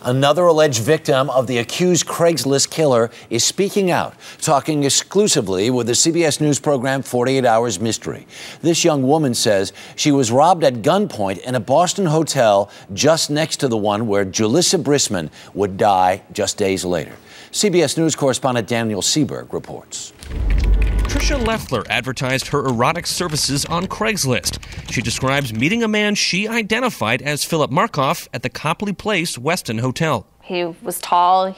Another alleged victim of the accused Cragslist killer is speaking out, talking exclusively with the CBS News program 48 Hours Mystery. This young woman says she was robbed at gunpoint in a Boston hotel just next to the one where Julissa Brisman would die just days later. CBS News correspondent Daniel Sieberg reports. Tricia Leffler advertised her erotic services on Craigslist. She describes meeting a man she identified as Philip Markoff at the Copley Place Westin Hotel. He was tall,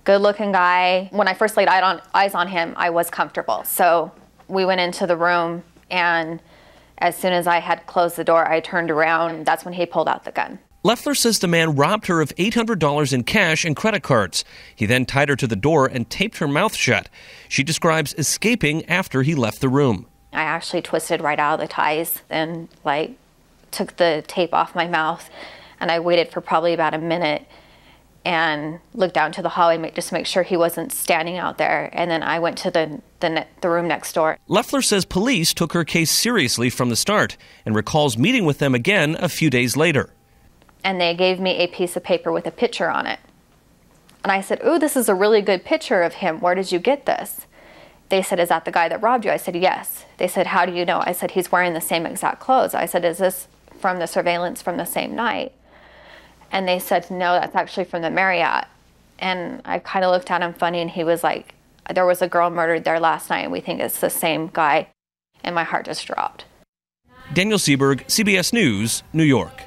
good-looking guy. When I first laid eyes on him, I was comfortable. So we went into the room, and as soon as I had closed the door, I turned around, and that's when he pulled out the gun. Leffler says the man robbed her of $800 in cash and credit cards. He then tied her to the door and taped her mouth shut. She describes escaping after he left the room. I actually twisted right out of the ties and took the tape off my mouth, and I waited for probably about a minute and looked down to the hallway just to make sure he wasn't standing out there, and then I went to the room next door. Leffler says police took her case seriously from the start and recalls meeting with them again a few days later. And they gave me a piece of paper with a picture on it. And I said, "Ooh, this is a really good picture of him. Where did you get this?" They said, "Is that the guy that robbed you?" I said, "Yes." They said, "How do you know?" I said, "He's wearing the same exact clothes." I said, "Is this from the surveillance from the same night?" And they said, "No, that's actually from the Marriott." And I kind of looked at him funny, and he was like, "There was a girl murdered there last night, and we think it's the same guy." And my heart just dropped. Daniel Sieberg, CBS News, New York.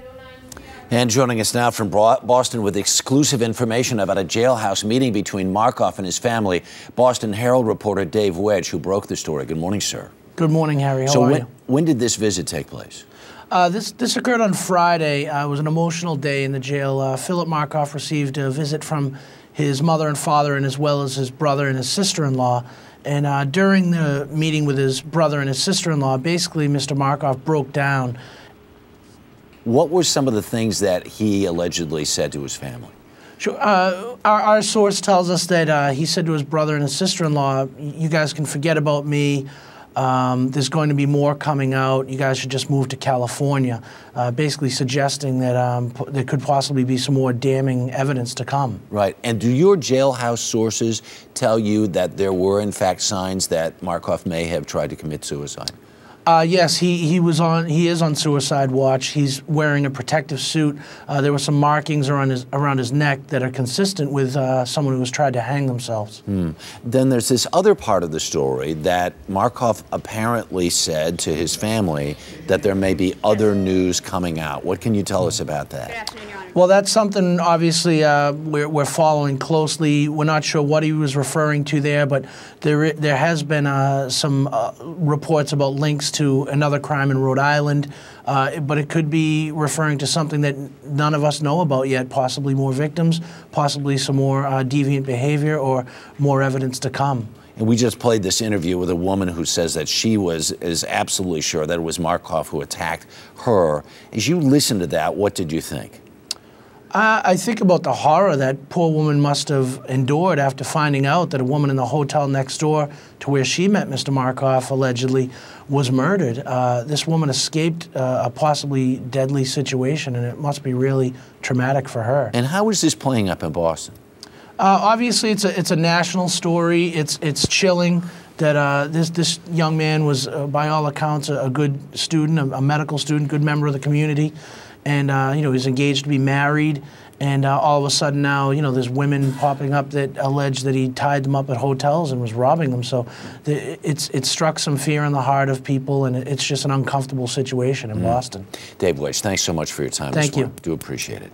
And joining us now from Boston with exclusive information about a jailhouse meeting between Markoff and his family, Boston Herald reporter Dave Wedge, who broke the story. Good morning, sir. Good morning, Harry. How are you? When did this visit take place? This occurred on Friday. It was an emotional day in the jail. Philip Markoff received a visit from his mother and father, and as well as his brother and his sister-in-law. And during the meeting with his brother and his sister-in-law, basically Mr. Markoff broke down. What were some of the things that he allegedly said to his family? Sure. Our source tells us that he said to his brother and his sister-in-law, "You guys can forget about me. There's going to be more coming out. You guys should just move to California," basically suggesting that there could possibly be some more damning evidence to come. Right. And do your jailhouse sources tell you that there were, in fact, signs that Markoff may have tried to commit suicide? Yes, he is on suicide watch. He's wearing a protective suit. There were some markings around his neck that are consistent with someone who has tried to hang themselves. Then there's this other part of the story that Markoff apparently said to his family that there may be other news coming out. What can you tell us about that? Well, that's something, obviously, we're following closely. We're not sure what he was referring to there, but there has been some reports about links to another crime in Rhode Island, but it could be referring to something that none of us know about yet, possibly more victims, possibly some more deviant behavior, or more evidence to come. And we just played this interview with a woman who says that she is absolutely sure that it was Markoff who attacked her. As you listened to that, what did you think? I think about the horror that poor woman must have endured after finding out that a woman in the hotel next door to where she met Mr. Markoff allegedly was murdered. This woman escaped a possibly deadly situation, and it must be really traumatic for her. And how is this playing up in Boston? Obviously, it's a national story. It's chilling that this young man was, by all accounts, a good student, a medical student, good member of the community. And, he's engaged to be married, and all of a sudden now, there's women popping up that allege that he tied them up at hotels and was robbing them. So it struck some fear in the heart of people, and it's just an uncomfortable situation in Boston. Dave Wedge, thanks so much for your time. Thank you. Do appreciate it.